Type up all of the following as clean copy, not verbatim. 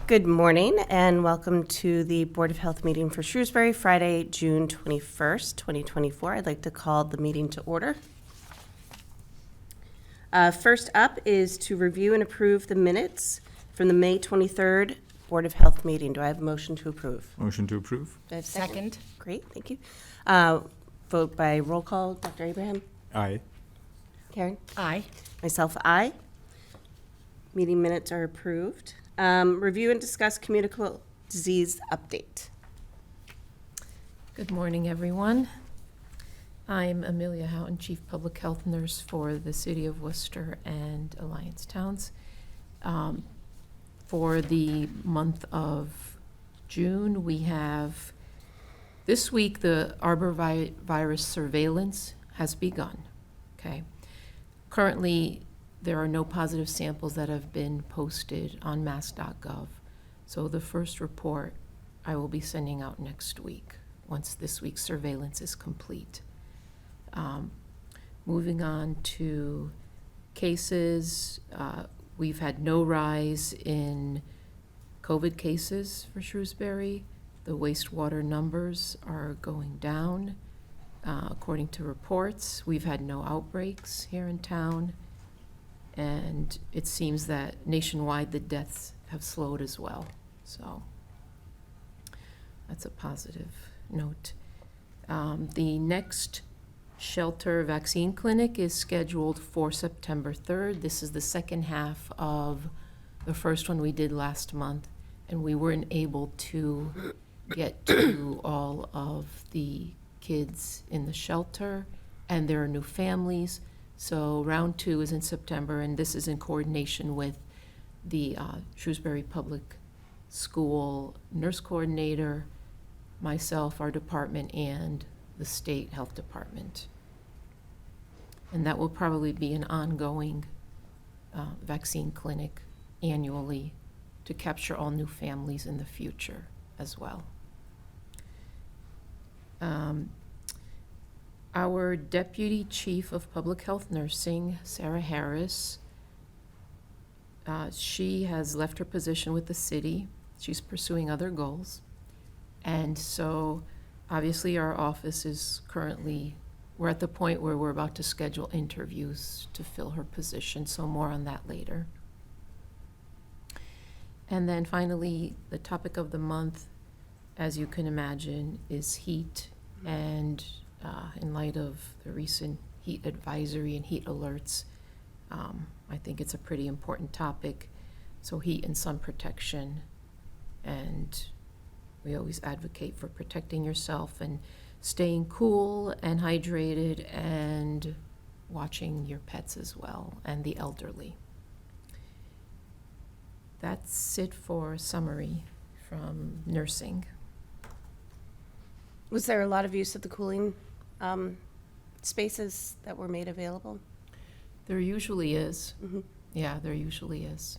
Good morning and welcome to the Board of Health meeting for Shrewsbury, Friday, June 21st, 2024. I'd like to call the meeting to order. First up is to review and approve the minutes from the May 23rd Board of Health meeting. Do I have a motion to approve? Motion to approve. Do I have a second? Second. Great, thank you. Vote by roll call. Dr. Abraham? Aye. Karen? Aye. Myself, aye. Meeting minutes are approved. Review and discuss communicable disease update. Good morning, everyone. I'm Amelia Houghton, Chief Public Health Nurse for the City of Worcester and Alliance Towns. For the month of June, we have, this week, the arbovirus surveillance has begun, okay? Currently, there are no positive samples that have been posted on mass.gov. So the first report I will be sending out next week, once this week's surveillance is complete. Moving on to cases, we've had no rise in COVID cases for Shrewsbury. The wastewater numbers are going down. According to reports, we've had no outbreaks here in town. And it seems that nationwide the deaths have slowed as well. So that's a positive note. The next shelter vaccine clinic is scheduled for September 3rd. This is the second half of the first one we did last month, and we weren't able to get to all of the kids in the shelter, and there are new families. So round 2 is in September, and this is in coordination with the Shrewsbury Public School nurse coordinator, myself, our department, and the state health department. And that will probably be an ongoing vaccine clinic annually to capture all new families in the future as well. Our Deputy Chief of Public Health Nursing, Sarah Harris, she has left her position with the city. She's pursuing other goals. And so obviously our office is currently, we're at the point where we're about to schedule interviews to fill her position, so more on that later. And then finally, the topic of the month, as you can imagine, is heat. And in light of the recent heat advisory and heat alerts, I think it's a pretty important topic. So heat and sun protection, and we always advocate for protecting yourself and staying cool and hydrated and watching your pets as well and the elderly. That's it for a summary from nursing. Was there a lot of use of the cooling spaces that were made available? There usually is. Mm-hmm. Yeah, there usually is.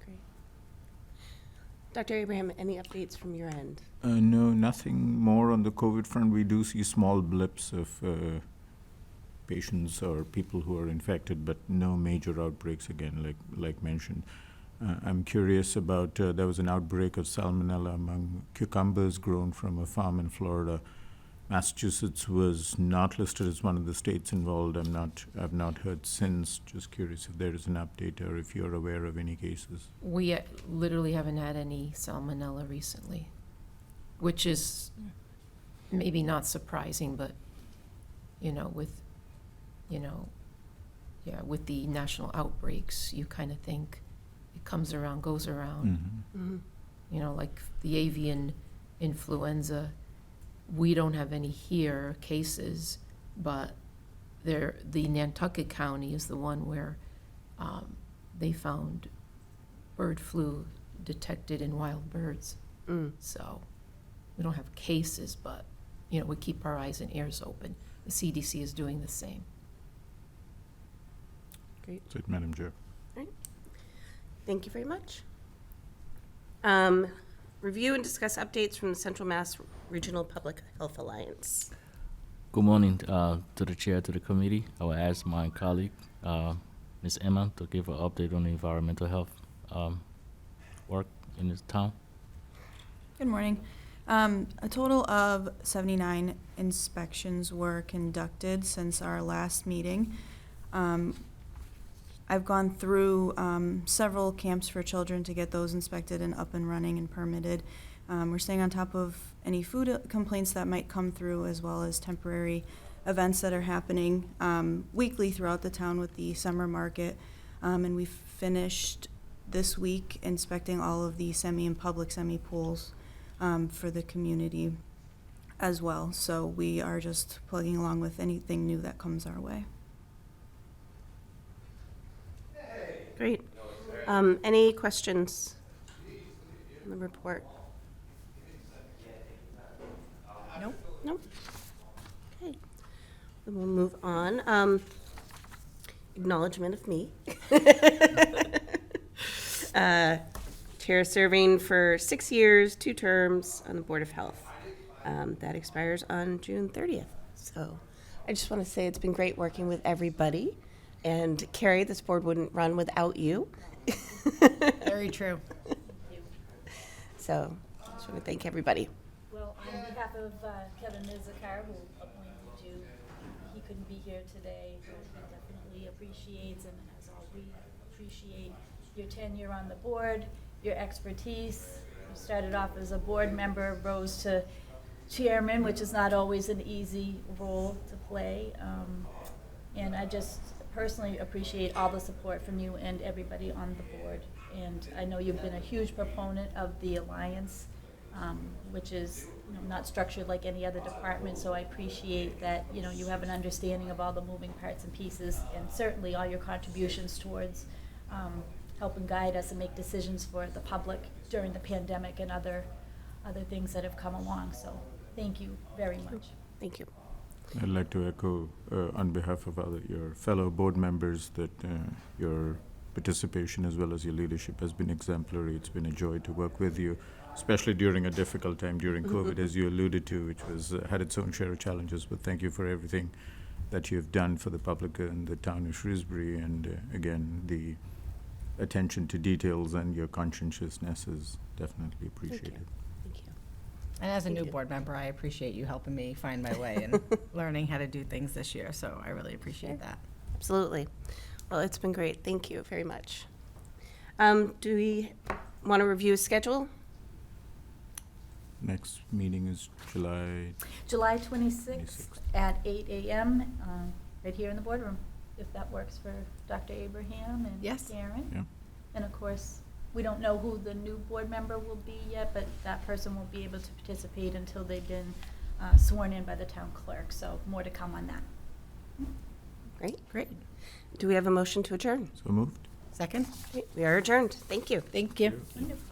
Great. Dr. Abraham, any updates from your end? No, nothing more on the COVID front. We do see small blips of patients or people who are infected, but no major outbreaks again, like mentioned. I'm curious about, there was an outbreak of salmonella among cucumbers grown from a farm in Florida. Massachusetts was not listed as one of the states involved. I've not heard since. Just curious if there is an update or if you're aware of any cases. We literally haven't had any salmonella recently, which is maybe not surprising, but, with the national outbreaks, you kind of think it comes around, goes around. Mm-hmm. Mm-hmm. Like the avian influenza, we don't have any here cases, but the Nantucket County is the one where they found bird flu detected in wild birds. So we don't have cases, but we keep our eyes and ears open. The CDC is doing the same. Great. That's it, Madam Chair. Thank you very much. Review and discuss updates from the Central Mass Regional Public Health Alliance. Good morning to the chair, to the committee. I will ask my colleague, Ms. Emma, to give an update on the environmental health work in this town. Good morning. A total of 79 inspections were conducted since our last meeting. I've gone through several camps for children to get those inspected and up and running and permitted. We're staying on top of any food complaints that might come through, as well as temporary events that are happening weekly throughout the town with the summer market. And we've finished this week inspecting all of the semi and public semi pools for the community as well. So we are just plugging along with anything new that comes our way. Great. Any questions on the report? Nope. Nope. Okay. Then we'll move on. Acknowledgement of me. Chair serving for 6 years, 2 terms on the Board of Health. That expires on June 30th. So I just want to say it's been great working with everybody. And Carrie, this board wouldn't run without you. Very true. So I just want to thank everybody. Well, on behalf of Kevin Mizikar, who appointed you, he couldn't be here today, but he definitely appreciates, and as all we appreciate, your tenure on the board, your expertise. You started off as a board member, rose to chairman, which is not always an easy role to play. And I just personally appreciate all the support from you and everybody on the board. And I know you've been a huge proponent of the Alliance, which is, you know, not structured like any other department, so I appreciate that, you know, you have an understanding of all the moving parts and pieces, and certainly all your contributions towards helping guide us and make decisions for the public during the pandemic and other things that have come along. So thank you very much. Thank you. I'd like to echo on behalf of your fellow board members that your participation as well as your leadership has been exemplary. It's been a joy to work with you, especially during a difficult time during COVID, as you alluded to, which was had its own share of challenges. But thank you for everything that you've done for the public and the town of Shrewsbury. And again, the attention to details and your conscientiousness is definitely appreciated. Thank you. And as a Thank new you. board member, I appreciate you helping me find my way and learning how to do things this year, so I really appreciate that. Absolutely. Well, it's been great. Thank you very much. Do we want to review a schedule? Next meeting is July. July 26th 26th. at 8 a.m. Right here in the boardroom, if that works for Dr. Abraham and Yes. Karen. Yeah. And of course, we don't know who the new board member will be yet, but that person won't be able to participate until they've been sworn in by the town clerk. So more to come on that. Great. Great. Do we have a motion to adjourn? So moved. Second? Great. We are adjourned. Thank you. Thank you. Wonderful.